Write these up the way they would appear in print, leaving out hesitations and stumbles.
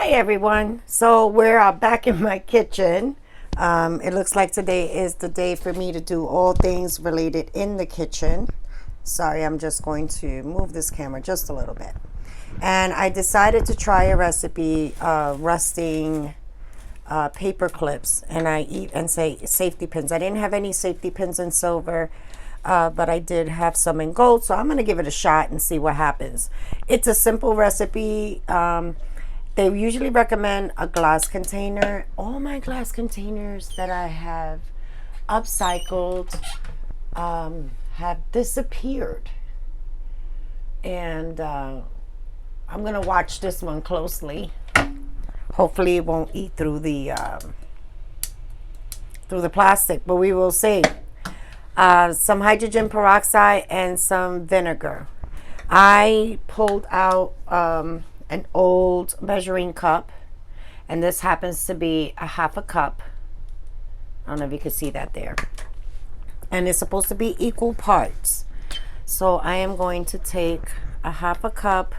Hi everyone. So we're back in my kitchen. It looks like today is the day for me to do all things related in the kitchen. Sorry, I'm just going to move this camera just a little bit. And I decided to try a recipe, rusting paper clips, and say safety pins. I didn't have any safety pins in silver, but I did have some in gold, so I'm going to give it a shot and see what happens. It's a simple recipe. They usually recommend a glass container. All my glass containers that I have upcycled have disappeared. And I'm going to watch this one closely. Hopefully it won't eat through the plastic, but we will see. Some hydrogen peroxide and some vinegar. I pulled out an old measuring cup, and this happens to be a half a cup. I don't know if you can see that there. And it's supposed to be equal parts. So I am going to take a half a cup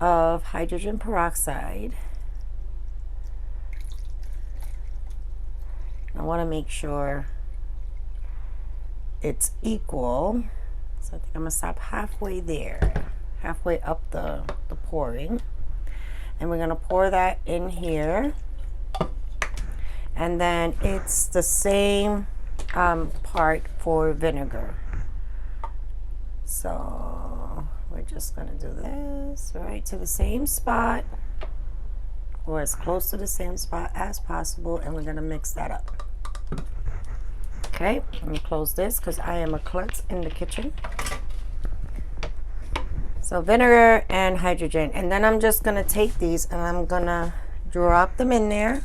of hydrogen peroxide. I want to make sure it's equal. So I think I'm going to stop halfway there, halfway up the pouring. And we're going to pour that in here. And then it's the same part for vinegar. So we're just going to do this right to the same spot, or as close to the same spot as possible, and we're going to mix that up. Okay, let me close this because I am a klutz in the kitchen. So vinegar and hydrogen, and then I'm just going to take these and I'm going to drop them in there.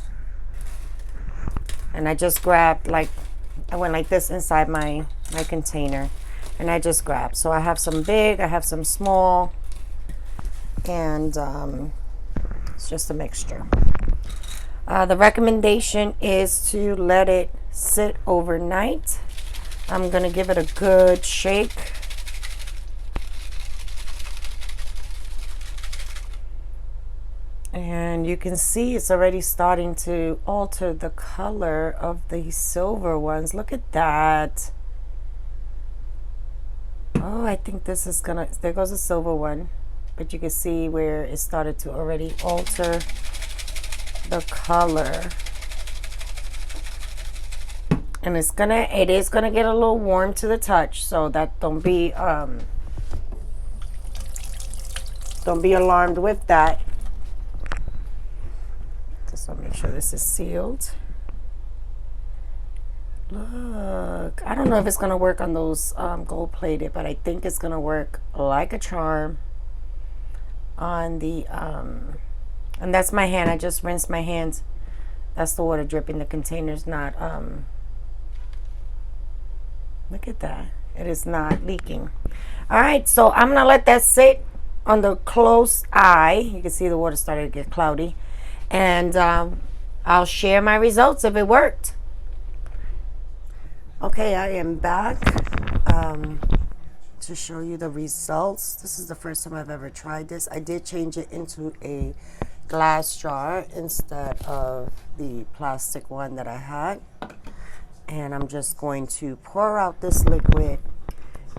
And I just grabbed, like, I went like this inside my container, and I just grabbed. So I have some big, I have some small, and it's just a mixture. The recommendation is to let it sit overnight. I'm going to give it a good shake. And you can see it's already starting to alter the color of the silver ones. Look at that. Oh, I think this is gonna, there goes the silver one. But you can see where it started to already alter the color. And it is gonna get a little warm to the touch, so that don't be alarmed with that. Just want to make sure this is sealed. Look, I don't know if it's gonna work on those gold plated, but I think it's gonna work like a charm on the and that's my hand. I just rinsed my hands. That's the water dripping. The container's not look at that. It is not leaking. All right, so I'm gonna let that sit on the close eye. You can see the water started to get cloudy, and I'll share my results if it worked. Okay, I am back to show you the results. This is the first time I've ever tried this. I did change it into a glass jar instead of the plastic one that I had. And I'm just going to pour out this liquid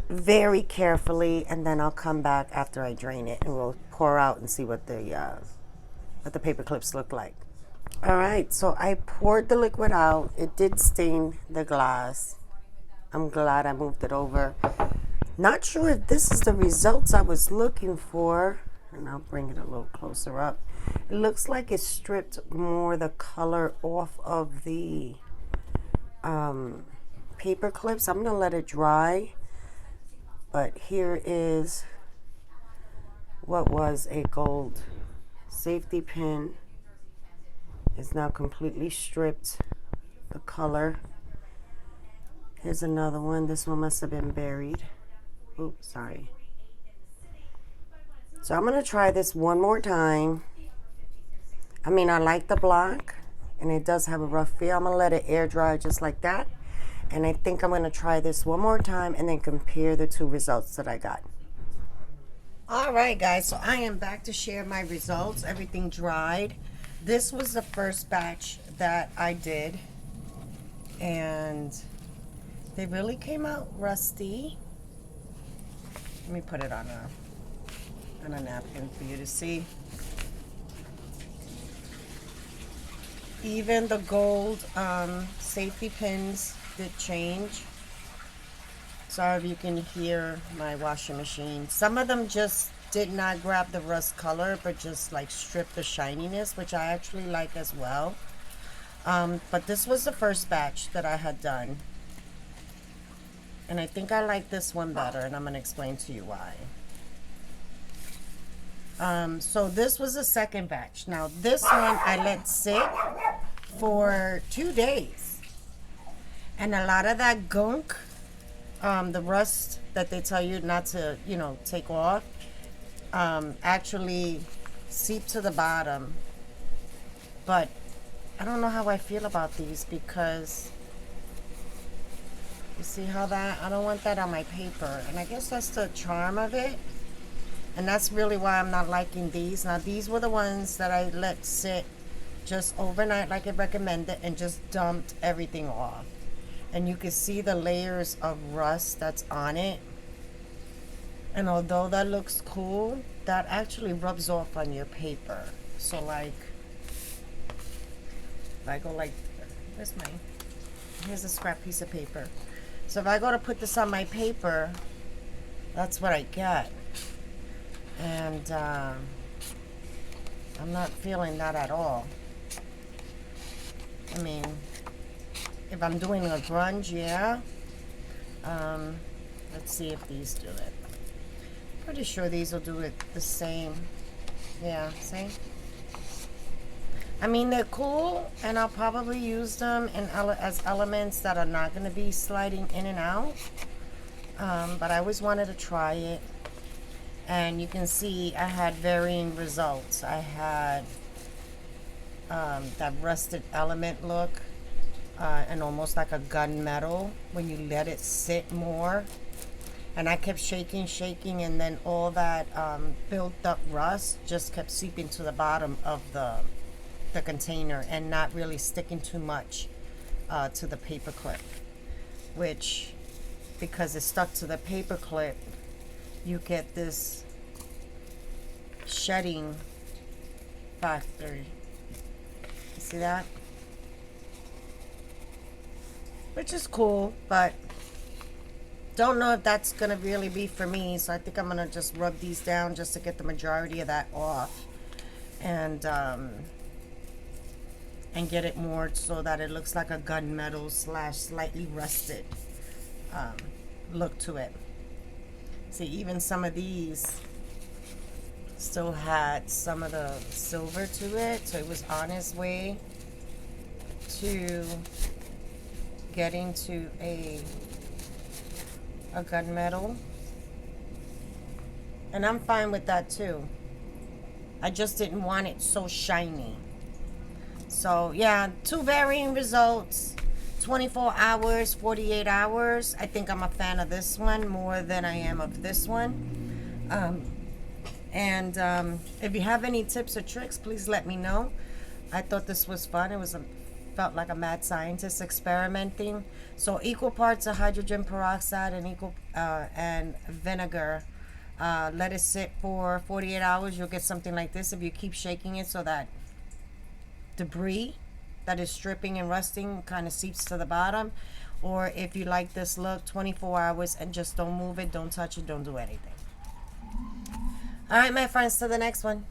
very carefully, and then I'll come back after I drain it and we'll pour out and see what the paper clips look like. All right, so I poured the liquid out. It did stain the glass. I'm glad I moved it over. Not sure if this is the results I was looking for, and I'll bring it a little closer up. It looks like it stripped more the color off of the paper clips. I'm gonna let it dry, but here is what was a gold safety pin. It's now completely stripped the color. Here's another one. This one must have been buried. Oops, sorry. So I'm gonna try this one more time. I mean, I like the black, and it does have a rough feel. I'm gonna let it air dry just like that. And I think I'm gonna try this one more time and then compare the two results that I got. All right, guys, so I am back to share my results. Everything dried. This was the first batch that I did, and they really came out rusty. Let me put it on a napkin for you to see. Even the gold safety pins did change. Sorry if you can hear my washing machine. Some of them just did not grab the rust color, but just like strip the shininess, which I actually like as well. But this was the first batch that I had done. And I think I like this one better, and I'm going to explain to you why. So this was the second batch. Now this one I let sit for 2 days. And a lot of that gunk, the rust that they tell you not to, take off, actually seeped to the bottom. But I don't know how I feel about these, because you see how I don't want that on my paper. And I guess that's the charm of it. And that's really why I'm not liking these. Now these were the ones that I let sit just overnight like it recommended, and just dumped everything off. And you can see the layers of rust that's on it. And although that looks cool, that actually rubs off on your paper. So like, if I go like, here's a scrap piece of paper. So if I go to put this on my paper, that's what I get. And I'm not feeling that at all. I mean, if I'm doing a grunge, yeah. Let's see if these do it. Pretty sure these will do it the same. Yeah, see? I mean, they're cool, and I'll probably use them as elements that are not going to be sliding in and out. But I always wanted to try it. And you can see I had varying results. I had that rusted element look, and almost like a gunmetal when you let it sit more. And I kept shaking, and then all that built up rust just kept seeping to the bottom of the container and not really sticking too much to the paper clip, which, because it stuck to the paper clip, you get this shedding factor. You see that? Which is cool, but don't know if that's gonna really be for me. So I think I'm gonna just rub these down just to get the majority of that off, and get it more so that it looks like a gunmetal / slightly rusted look to it. See, even some of these still had some of the silver to it, so it was on its way to getting to a gunmetal. And I'm fine with that too. I just didn't want it so shiny. So yeah, 2 varying results. 24 hours, 48 hours. I think I'm a fan of this one more than I am of this one. If you have any tips or tricks, please let me know. I thought this was fun. It felt like a mad scientist experimenting. So equal parts of hydrogen peroxide and vinegar. Let it sit for 48 hours. You'll get something like this if you keep shaking it, so that debris that is stripping and rusting kind of seeps to the bottom. Or if you like this look, 24 hours and just don't move it, don't touch it, don't do anything. All right, my friends, to the next one.